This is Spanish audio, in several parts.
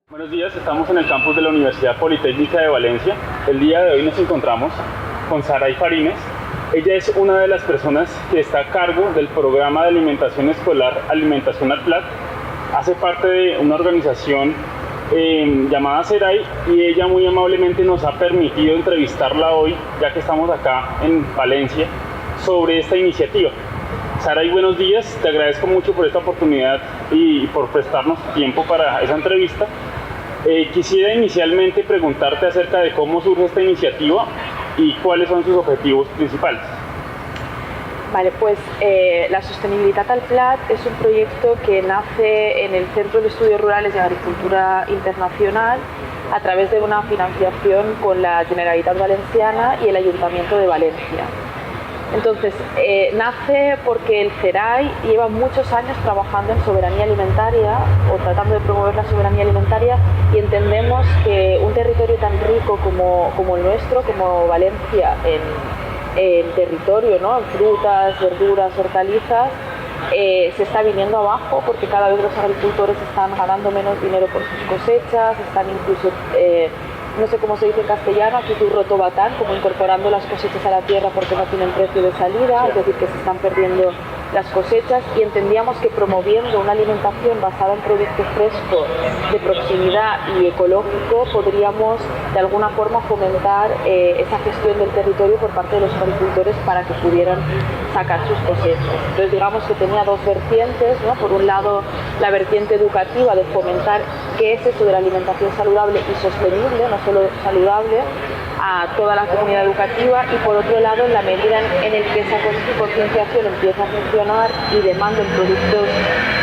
Buenos días, estamos en el campus de la Universidad Politécnica de Valencia. El día de hoy nos encontramos con Saray Farines. Ella es una de las personas que está a cargo del programa de alimentación escolar Alimentación al Plat. Hace parte de una organización llamada Seray y ella muy amablemente nos ha permitido entrevistarla hoy, ya que estamos acá en Valencia, sobre esta iniciativa. Saray, buenos días, te agradezco mucho por esta oportunidad y por prestarnos tiempo para esa entrevista. Quisiera inicialmente preguntarte acerca de cómo surge esta iniciativa y cuáles son sus objetivos principales. Vale, pues la Sostenibilitat al Plat es un proyecto que nace en el Centro de Estudios Rurales y Agricultura Internacional a través de una financiación con la Generalitat Valenciana y el Ayuntamiento de Valencia. Entonces, nace porque el Seray lleva muchos años trabajando en soberanía alimentaria o tratando de promover la soberanía alimentaria y entendemos que un territorio tan rico como el nuestro, como Valencia, en territorio, ¿no? En frutas, verduras, hortalizas, se está viniendo abajo porque cada vez los agricultores están ganando menos dinero por sus cosechas, están incluso... no sé cómo se dice en castellano, aquí rotobatán, como incorporando las cosechas a la tierra porque no tienen precio de salida, es decir, que se están perdiendo las cosechas, y entendíamos que promoviendo una alimentación basada en producto fresco, de proximidad y ecológico, podríamos de alguna forma fomentar esa gestión del territorio por parte de los agricultores para que pudieran sacar sus cosechas. Entonces digamos que tenía dos vertientes, ¿no? Por un lado la vertiente educativa de fomentar qué es eso de la alimentación saludable y sostenible, no solo saludable, a toda la comunidad educativa, y por otro lado, en la medida en el que esa concienciación empieza a funcionar y demanden productos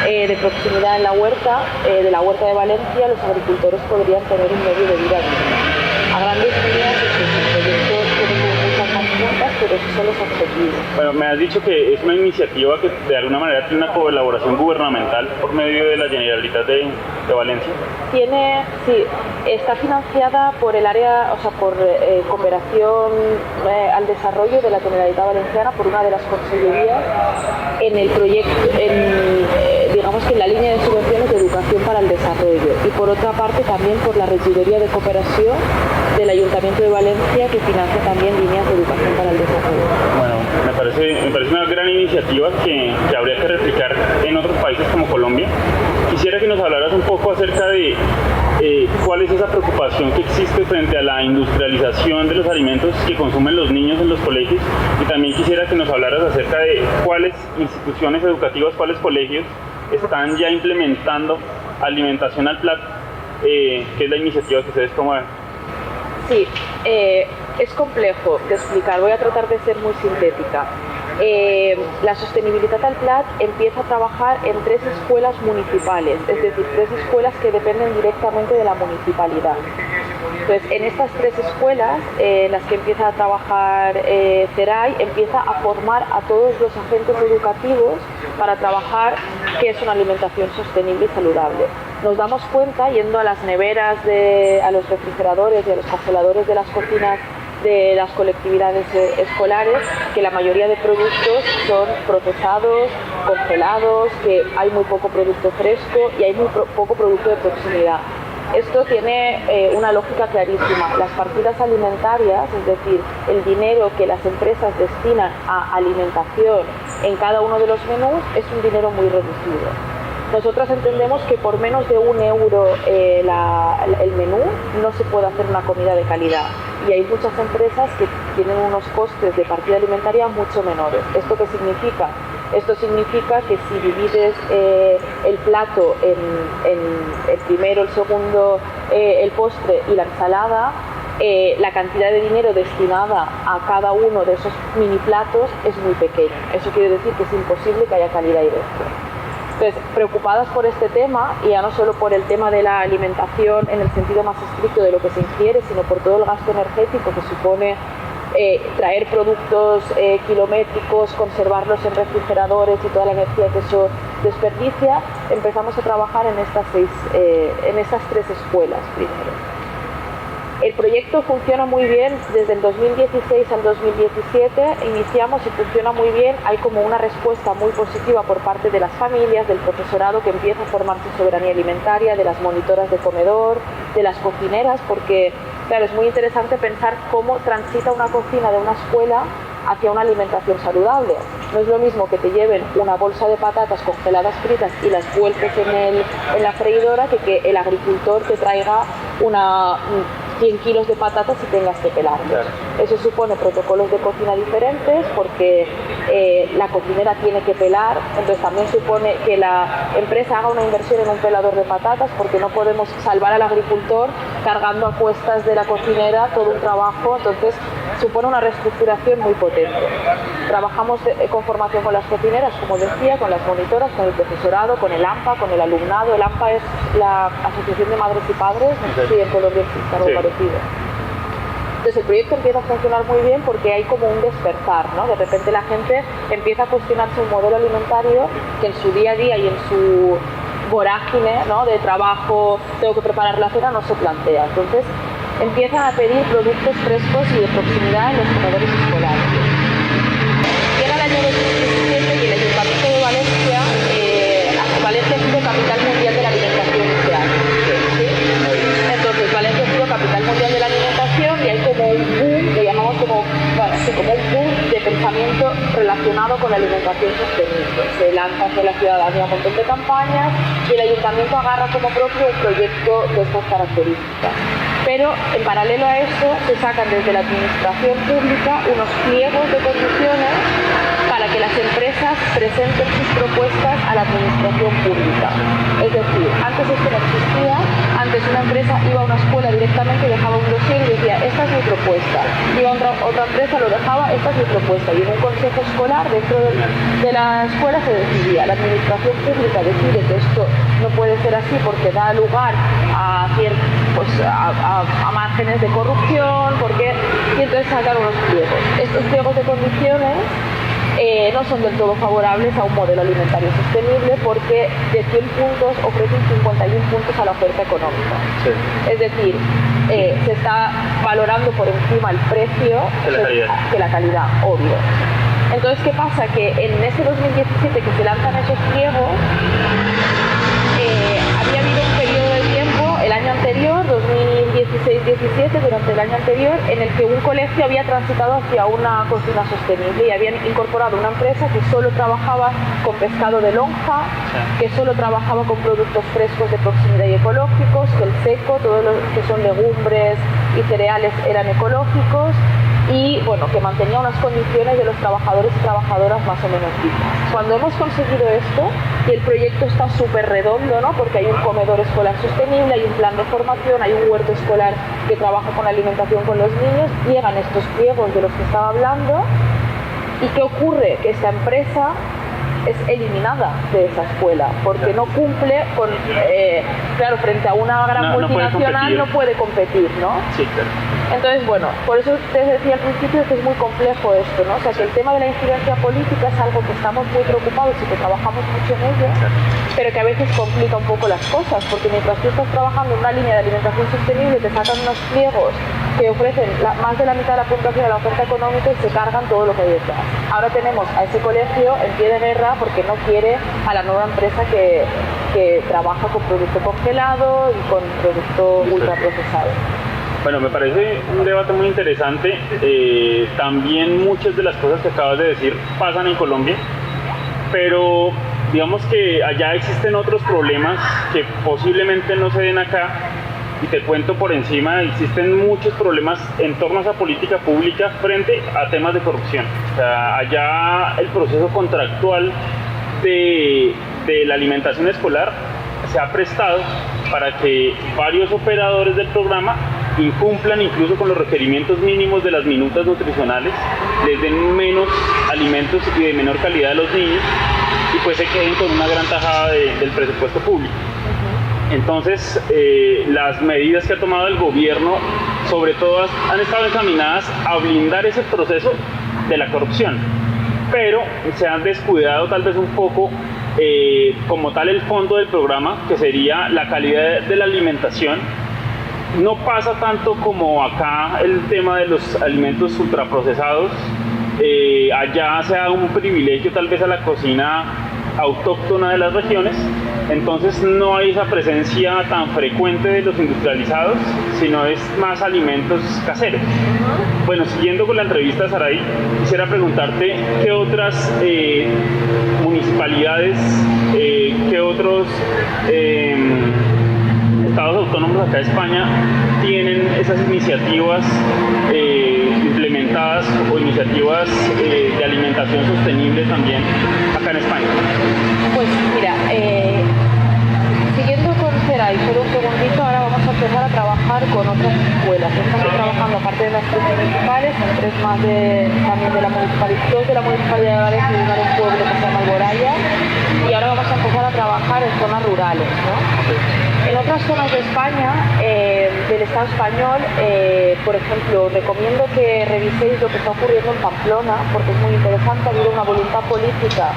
de proximidad en la huerta, de la huerta de Valencia, los agricultores podrían tener un medio de vida digno. A grandes líneas, el proyecto tiene muchas más puntas, pero esos son los objetivos. Bueno, me has dicho que es una iniciativa que de alguna manera tiene una colaboración gubernamental por medio de la Generalitat de Valencia. Sí, está financiada por el área, o sea, por cooperación al desarrollo de la Generalitat Valenciana, por una de las consellerías, en el proyecto, digamos que en la línea de subvenciones de educación para el desarrollo, y por otra parte también por la Regidoria de Cooperación del Ayuntamiento de Valencia, que financia también líneas de educación para el desarrollo. Bueno, me parece una gran iniciativa que habría que replicar en otros países como Colombia. Quisiera que nos hablaras un poco acerca de cuál es esa preocupación que existe frente a la industrialización de los alimentos que consumen los niños en los colegios, y también quisiera que nos hablaras acerca de cuáles instituciones educativas, cuáles colegios están ya implementando alimentación al plat, que es la iniciativa que ustedes promueven. Sí, es complejo de explicar, voy a tratar de ser muy sintética. La Sostenibilitat al Plat empieza a trabajar en 3 escuelas municipales, es decir, 3 escuelas que dependen directamente de la municipalidad. Entonces, en estas 3 escuelas, en las que empieza a trabajar Seray, empieza a formar a todos los agentes educativos para trabajar qué es una alimentación sostenible y saludable. Nos damos cuenta, yendo a las neveras, a los refrigeradores y a los congeladores de las cocinas de las colectividades escolares, que la mayoría de productos son procesados, congelados, que hay muy poco producto fresco y hay muy poco producto de proximidad. Esto tiene una lógica clarísima. Las partidas alimentarias, es decir, el dinero que las empresas destinan a alimentación en cada uno de los menús, es un dinero muy reducido. Nosotros entendemos que por menos de €1 el menú no se puede hacer una comida de calidad, y hay muchas empresas que tienen unos costes de partida alimentaria mucho menores. ¿Esto qué significa? Esto significa que si divides el plato en el primero, el segundo, el postre y la ensalada, la cantidad de dinero destinada a cada uno de esos mini platos es muy pequeña. Eso quiere decir que es imposible que haya calidad y resto. Entonces, preocupadas por este tema, y ya no solo por el tema de la alimentación en el sentido más estricto de lo que se ingiere, sino por todo el gasto energético que supone traer productos kilométricos, conservarlos en refrigeradores y toda la energía que eso desperdicia, empezamos a trabajar en estas 3 escuelas primero. El proyecto funciona muy bien, desde el 2016 al 2017 iniciamos y funciona muy bien. Hay como una respuesta muy positiva por parte de las familias, del profesorado que empieza a formarse soberanía alimentaria, de las monitoras de comedor, de las cocineras, porque claro, es muy interesante pensar cómo transita una cocina de una escuela hacia una alimentación saludable. No es lo mismo que te lleven una bolsa de patatas congeladas fritas y las vuelques en la freidora que el agricultor te traiga 100 kilos de patatas y tengas que pelarlas. Claro. Eso supone protocolos de cocina diferentes porque la cocinera tiene que pelar, entonces también supone que la empresa haga una inversión en un pelador de patatas porque no podemos salvar al agricultor cargando a cuestas de la cocinera todo un trabajo, entonces supone una reestructuración muy potente. Trabajamos con formación con las cocineras, como decía, con las monitoras, con el profesorado, con el AMPA, con el alumnado. El AMPA es la Asociación de Madres y Padres, no sé si en Colombia existe algo parecido. Entonces el proyecto empieza a funcionar muy bien porque hay como un despertar, ¿no? De repente la gente empieza a cuestionarse un modelo alimentario que en su día a día y en su vorágine, ¿no?, de trabajo, tengo que preparar la cena, no se plantea. Entonces empiezan a pedir productos frescos y de proximidad en los comedores escolares. Llega el año 2017 y el Ayuntamiento de Valencia, Valencia ha sido capital mundial de la alimentación este año. ¿Sí? Entonces Valencia ha sido capital mundial de la alimentación y hay como un boom, le llamamos como un boom de pensamiento relacionado con la alimentación sostenible. Se lanza hacia la ciudadanía un montón de campañas y el Ayuntamiento agarra como propio un proyecto de estas características. Pero en paralelo a eso se sacan desde la administración pública unos pliegos de condiciones para que las empresas presenten sus propuestas a la administración pública. Es decir, antes esto no existía, antes una empresa iba a una escuela directamente, dejaba un dossier y decía, esta es mi propuesta. Iba a otra empresa, lo dejaba, esta es mi propuesta. Y en un consejo escolar, dentro de la escuela se decidía. La administración pública decide que esto no puede ser así porque da lugar a márgenes de corrupción, y entonces sacan unos pliegos. Estos pliegos de condiciones no son del todo favorables a un modelo alimentario sostenible porque de 100 puntos ofrecen 51 puntos a la oferta económica. Sí. Es decir, se está valorando por encima el precio que la calidad, obvio. Entonces, ¿qué pasa? Que en ese 2017 que se lanzan esos pliegos, había habido un periodo de tiempo, el año anterior, 2016-17, durante el año anterior, en el que un colegio había transitado hacia una cocina sostenible y habían incorporado una empresa que solo trabajaba con pescado de lonja, que solo trabajaba con productos frescos de proximidad y ecológicos, que el seco, todo lo que son legumbres y cereales eran ecológicos, y bueno, que mantenía unas condiciones de los trabajadores y trabajadoras más o menos dignas. Cuando hemos conseguido esto, y el proyecto está súper redondo, ¿no?, porque hay un comedor escolar sostenible, hay un plan de formación, hay un huerto escolar que trabaja con la alimentación con los niños, llegan estos pliegos de los que estaba hablando, ¿y qué ocurre? Que esta empresa es eliminada de esa escuela porque no cumple con, claro, frente a una gran multinacional no puede competir, ¿no? Sí, claro. Entonces, bueno, por eso te decía al principio que es muy complejo esto, ¿no? O sea, que el tema de la incidencia política es algo que estamos muy preocupados y que trabajamos mucho en ello, pero que a veces complica un poco las cosas, porque mientras tú estás trabajando en una línea de alimentación sostenible, te sacan unos pliegos que ofrecen más de la mitad de la puntuación a la oferta económica y se cargan todo lo que hay detrás. Ahora tenemos a ese colegio en pie de guerra porque no quiere a la nueva empresa que trabaja con producto congelado y con producto ultraprocesado. Bueno, me parece un debate muy interesante. También muchas de las cosas que acabas de decir pasan en Colombia, pero digamos que allá existen otros problemas que posiblemente no se den acá. Y te cuento por encima, existen muchos problemas en torno a esa política pública frente a temas de corrupción. O sea, allá el proceso contractual de la alimentación escolar se ha prestado para que varios operadores del programa incumplan incluso con los requerimientos mínimos de las minutas nutricionales, les den menos alimentos y de menor calidad a los niños y pues se queden con una gran tajada del presupuesto público. Entonces, las medidas que ha tomado el gobierno, sobre todo, han estado encaminadas a blindar ese proceso de la corrupción, pero se han descuidado tal vez un poco como tal el fondo del programa, que sería la calidad de la alimentación no pasa tanto como acá el tema de los alimentos ultraprocesados. Allá se da un privilegio tal vez a la cocina autóctona de las regiones, entonces no hay esa presencia tan frecuente de los industrializados, sino es más alimentos caseros. Bueno, siguiendo con la entrevista a Saray, quisiera preguntarte qué otras municipalidades, qué otros estados autónomos acá de España tienen esas iniciativas implementadas o iniciativas de alimentación sostenible también acá en España. Pues mira, siguiendo con Saray, solo un segundito, ahora vamos a empezar a trabajar con otras escuelas. Estamos trabajando aparte de las tres municipales, en tres más también de la municipalidad, dos de la municipalidad de Valencia y una de un pueblo que se llama Alboraya, y ahora vamos a empezar a trabajar en zonas rurales, ¿no? En otras zonas de España, del Estado español, por ejemplo, recomiendo que reviséis lo que está ocurriendo en Pamplona, porque es muy interesante. Ha habido una voluntad política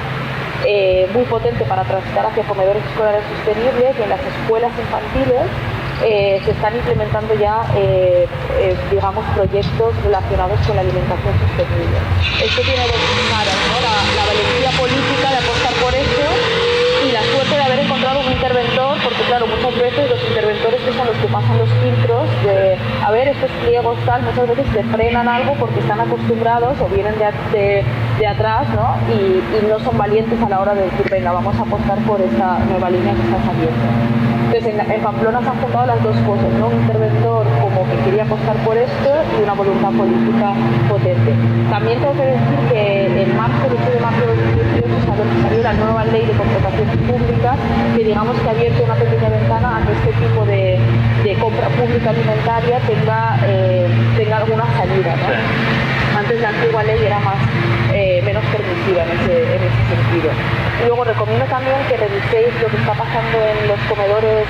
muy potente para transitar hacia comedores escolares sostenibles, y en las escuelas infantiles se están implementando ya, digamos, proyectos relacionados con la alimentación sostenible. Esto tiene dos caras, ¿no? La valentía política de apostar por eso y la suerte de haber encontrado un interventor, porque claro, muchas veces los interventores, que son los que pasan los filtros de, a ver, estos pliegos tal, muchas veces te frenan algo porque están acostumbrados o vienen de atrás, ¿no? Y no son valientes a la hora de decir, venga, vamos a apostar por esta nueva línea que está saliendo. Entonces en Pamplona se han juntado las dos cosas, ¿no? Un interventor como que quería apostar por esto y una voluntad política potente. También tengo que decir que en marzo, el 8 de marzo de 2018, salió la nueva ley de contrataciones públicas, que digamos que ha abierto una pequeña ventana a que este tipo de compra pública alimentaria tenga alguna salida, ¿no? Antes la antigua ley era menos permisiva en ese sentido. Y luego recomiendo también que reviséis lo que está pasando en los comedores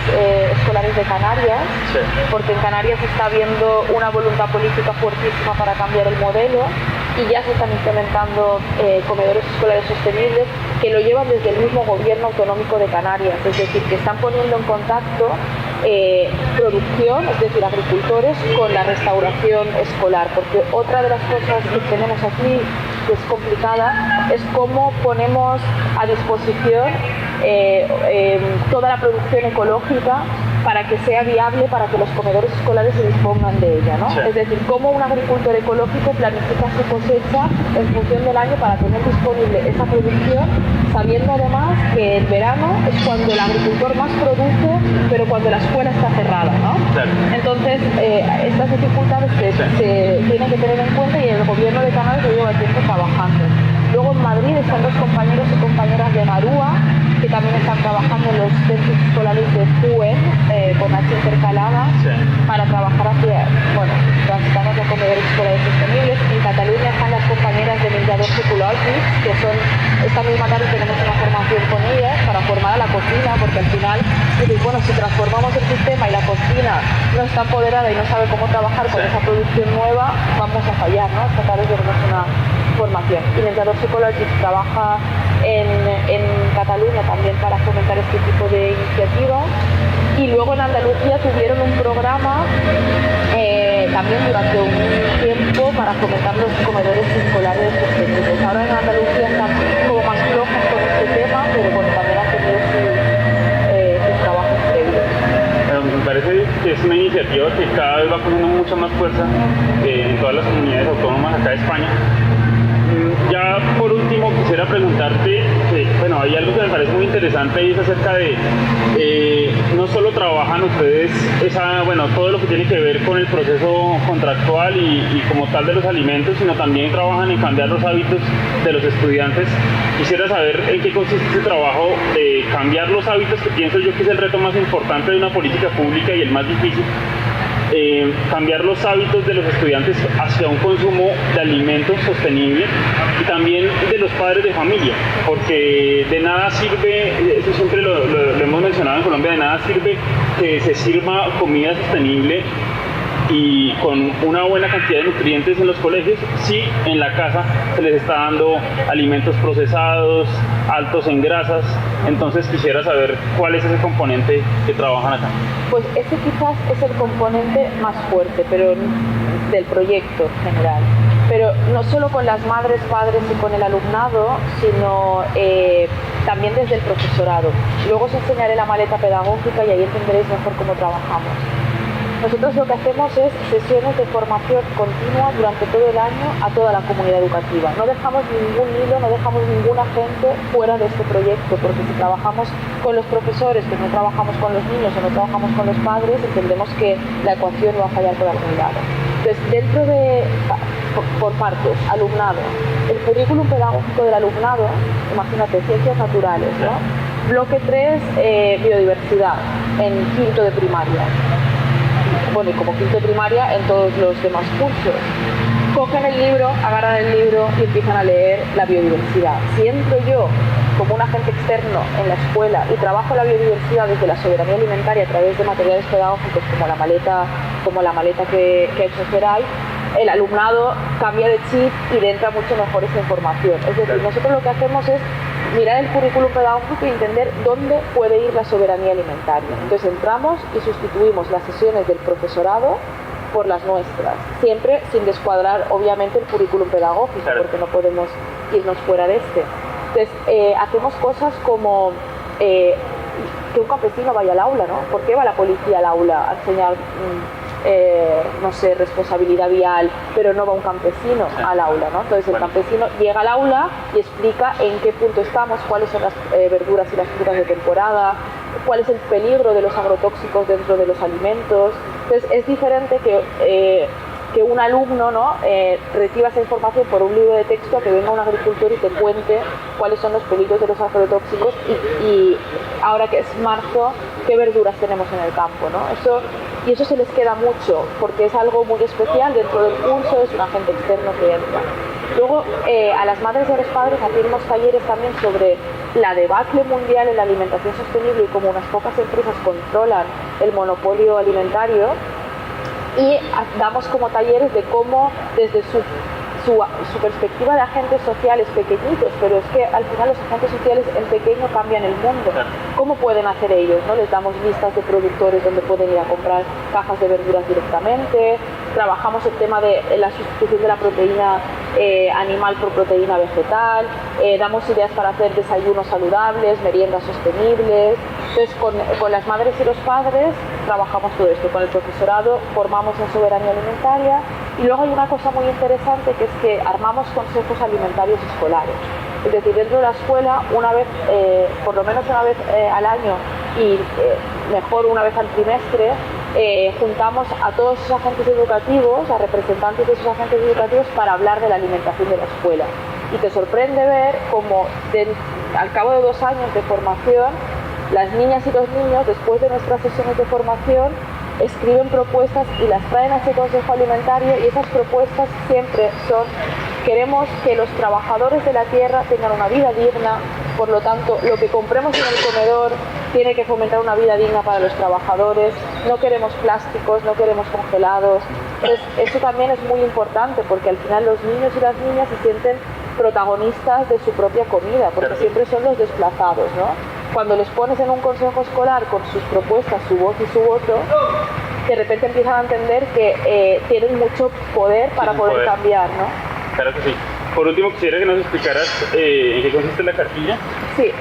escolares de Canarias, sí, porque en Canarias está habiendo una voluntad política fuertísima para cambiar el modelo y ya se están implementando comedores escolares sostenibles que lo llevan desde el mismo gobierno autonómico de Canarias, es decir, que están poniendo en contacto producción, es decir, agricultores, con la restauración escolar, porque otra de las cosas que tenemos aquí, que es complicada, es cómo ponemos a disposición toda la producción ecológica para que sea viable, para que los comedores escolares se dispongan de ella, ¿no? Sí. Es decir, cómo un agricultor ecológico planifica su cosecha en función del año para tener disponible esa producción, sabiendo además que el verano es cuando el agricultor más produce, pero cuando la escuela está cerrada, ¿no? Sí. Entonces, estas dificultades se tienen que tener en cuenta y el gobierno de Canarias lo lleva tiempo trabajando. Luego en Madrid están los compañeros y compañeras de Garúa, que también están trabajando en los centros escolares de FUEN, con H intercalada, sí, para trabajar hacia, bueno, transitando hacia comedores escolares sostenibles. En Cataluña están las compañeras de menjadors ecològics, que son, esta misma tarde tenemos una formación con ellas para formar a la cocina, porque al final, bueno, si transformamos el sistema y la cocina no está empoderada y no sabe cómo trabajar con esa producción nueva, vamos a fallar, ¿no? Esta tarde tenemos una formación. Y Menjadors Ecològics trabaja en Cataluña también para fomentar este tipo de iniciativas. Y luego en Andalucía tuvieron un programa también durante un tiempo para fomentar los comedores escolares sostenibles. Ahora en Andalucía están como más flojas con este tema, pero bueno, también han tenido sus trabajos previos. Me parece que es una iniciativa que cada vez va cogiendo mucha más fuerza en todas las comunidades autónomas acá de España. Ya por último quisiera preguntarte, bueno, hay algo que me parece muy interesante y es acerca de, no solo trabajan ustedes todo lo que tiene que ver con el proceso contractual y como tal de los alimentos, sino también trabajan en cambiar los hábitos de los estudiantes. Quisiera saber en qué consiste ese trabajo de cambiar los hábitos, que pienso yo que es el reto más importante de una política pública y el más difícil. Cambiar los hábitos de los estudiantes hacia un consumo de alimentos sostenible y también de los padres de familia, porque de nada sirve, eso siempre lo hemos mencionado en Colombia, de nada sirve que se sirva comida sostenible y con una buena cantidad de nutrientes en los colegios, si en la casa se les está dando alimentos procesados, altos en grasas. Entonces quisiera saber cuál es ese componente que trabajan acá. Pues ese quizás es el componente más fuerte, pero del proyecto en general. Pero no solo con las madres, padres y con el alumnado, sino también desde el profesorado. Luego os enseñaré la maleta pedagógica y ahí entenderéis mejor cómo trabajamos. Nosotros lo que hacemos es sesiones de formación continua durante todo el año a toda la comunidad educativa. No dejamos ningún hilo, no dejamos ningún agente fuera de este proyecto, porque si trabajamos con los profesores, pero no trabajamos con los niños o no trabajamos con los padres, entendemos que la ecuación va a fallar por algún lado. Entonces, dentro de, por partes, alumnado, el currículum pedagógico del alumnado, imagínate, ciencias naturales, ¿no? Bloque 3, biodiversidad, en quinto de primaria. Bueno, y como quinto de primaria en todos los demás cursos. Cogen el libro, agarran el libro y empiezan a leer la biodiversidad. Si entro yo como un agente externo en la escuela y trabajo la biodiversidad desde la soberanía alimentaria a través de materiales pedagógicos como la maleta que ha hecho Geray, el alumnado cambia de chip y le entra mucho mejor esa información. Es decir, nosotros lo que hacemos es mirar el currículum pedagógico y entender dónde puede ir la soberanía alimentaria. Entonces entramos y sustituimos las sesiones del profesorado por las nuestras, siempre sin descuadrar obviamente el currículum pedagógico, porque no podemos irnos fuera de este. Entonces hacemos cosas como que un campesino vaya al aula, ¿no? ¿Por qué va la policía al aula a enseñar no sé, responsabilidad vial, pero no va un campesino al aula, ¿no? Entonces el campesino llega al aula y explica en qué punto estamos, cuáles son las verduras y las frutas de temporada, cuál es el peligro de los agrotóxicos dentro de los alimentos. Entonces es diferente que un alumno, ¿no? Reciba esa información por un libro de texto a que venga un agricultor y te cuente cuáles son los peligros de los agrotóxicos y ahora que es marzo, qué verduras tenemos en el campo, ¿no? Eso se les queda mucho porque es algo muy especial dentro del curso, es un agente externo que entra. Luego, a las madres y a los padres hacemos talleres también sobre la debacle mundial en la alimentación sostenible y cómo unas pocas empresas controlan el monopolio alimentario, y damos como talleres de cómo desde su perspectiva de agentes sociales pequeñitos, pero es que al final los agentes sociales en pequeño cambian el mundo. ¿Cómo pueden hacer ellos, ¿no? Les damos listas de productores donde pueden ir a comprar cajas de verduras directamente, trabajamos el tema de la sustitución de la proteína animal por proteína vegetal, damos ideas para hacer desayunos saludables, meriendas sostenibles. Entonces con las madres y los padres trabajamos todo esto, con el profesorado formamos en soberanía alimentaria. Y luego hay una cosa muy interesante, que es que armamos consejos alimentarios escolares. Es decir, dentro de la escuela, una vez, por lo menos una vez al año y mejor una vez al trimestre, juntamos a todos esos agentes educativos, a representantes de esos agentes educativos para hablar de la alimentación de la escuela. Y te sorprende ver cómo al cabo de 2 años de formación, las niñas y los niños, después de nuestras sesiones de formación, escriben propuestas y las traen a ese consejo alimentario, y esas propuestas siempre son: queremos que los trabajadores de la tierra tengan una vida digna, por lo tanto lo que compremos en el comedor tiene que fomentar una vida digna para los trabajadores, no queremos plásticos, no queremos congelados. Entonces, eso también es muy importante, porque al final los niños y las niñas se sienten protagonistas de su propia comida, porque siempre son los desplazados, ¿no? Cuando les pones en un consejo escolar con sus propuestas, su voz y su voto, de repente empiezan a entender que tienen mucho poder para poder cambiar, ¿no? Claro que sí. Por último, quisiera que nos explicaras en qué consiste la cartilla. Sí.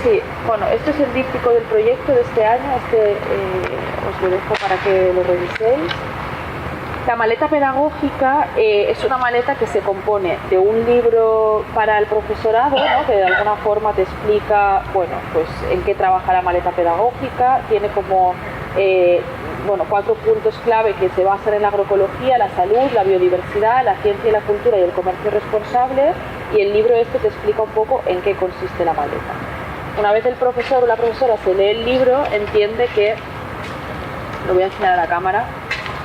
Sí, bueno, esto es el díptico del proyecto de este año, os lo dejo para que lo reviséis. La maleta pedagógica es una maleta que se compone de un libro para el profesorado, ¿no? Que de alguna forma te explica, bueno, pues en qué trabaja la maleta pedagógica. Tiene como 4 puntos clave que se basan en la agroecología, la salud, la biodiversidad, la ciencia y la cultura y el comercio responsable, y el libro te explica un poco en qué consiste la maleta. Una vez el profesor o la profesora se lee el libro, entiende que, lo voy a enseñar a la cámara,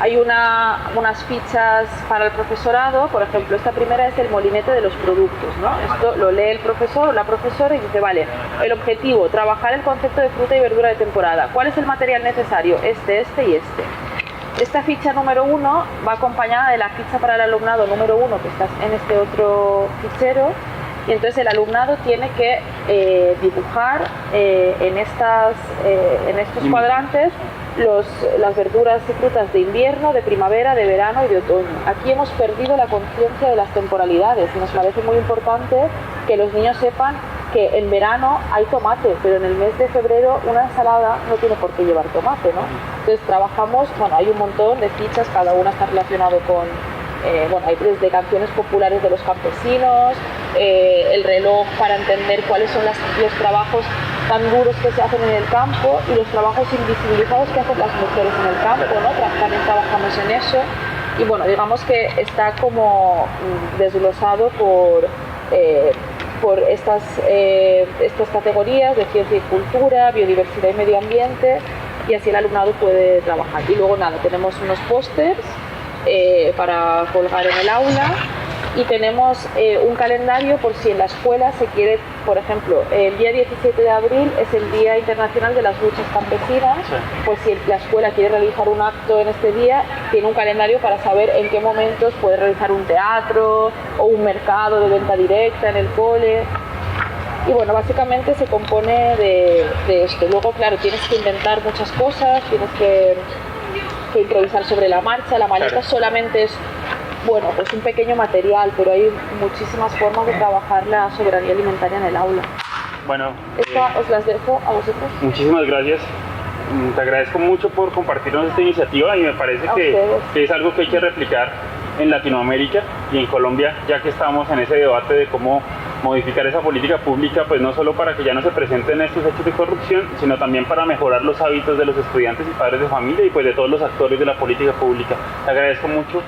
Hay unas fichas para el profesorado, por ejemplo, esta primera es el molinete de los productos, ¿no? Esto lo lee el profesor o la profesora y dice, vale, el objetivo, trabajar el concepto de fruta y verdura de temporada. ¿Cuál es el material necesario? Este y este. Esta ficha número 1 va acompañada de la ficha para el alumnado número 1 que está en este otro fichero, y entonces el alumnado tiene que dibujar en estos cuadrantes las verduras y frutas de invierno, de primavera, de verano y de otoño. Aquí hemos perdido la conciencia de las temporalidades y nos parece muy importante que los niños sepan que en verano hay tomate, pero en el mes de febrero una ensalada no tiene por qué llevar tomate, ¿no? Entonces trabajamos, bueno, hay un montón de fichas, cada una está relacionado con, hay desde canciones populares de los campesinos, el reloj para entender cuáles son los trabajos tan duros que se hacen en el campo y los trabajos invisibilizados que hacen las mujeres en el campo, ¿no? También trabajamos en eso y bueno, digamos que está como desglosado por estas categorías de ciencia y cultura, biodiversidad y medio ambiente, y así el alumnado puede trabajar. Y luego nada, tenemos unos pósters para colgar en el aula y tenemos un calendario por si en la escuela se quiere, por ejemplo, el día 17 de abril es el Día Internacional de las Luchas Campesinas, sí. Pues si la escuela quiere realizar un acto en este día, tiene un calendario para saber en qué momentos puede realizar un teatro o un mercado de venta directa en el cole. Y bueno, básicamente se compone de esto. Luego, claro, tienes que inventar muchas cosas, tienes que improvisar sobre la marcha. La maleta claro. Solamente es, bueno, pues un pequeño material, pero hay muchísimas formas de trabajar la soberanía alimentaria en el aula. Bueno, os las dejo a vosotros. Muchísimas gracias. Te agradezco mucho por compartirnos esta iniciativa y me parece que es algo que hay que replicar en Latinoamérica y en Colombia, ya que estamos en ese debate de cómo modificar esa política pública, pues no solo para que ya no se presenten estos hechos de corrupción, sino también para mejorar los hábitos de los estudiantes y padres de familia y pues de todos los actores de la política pública. Te agradezco mucho.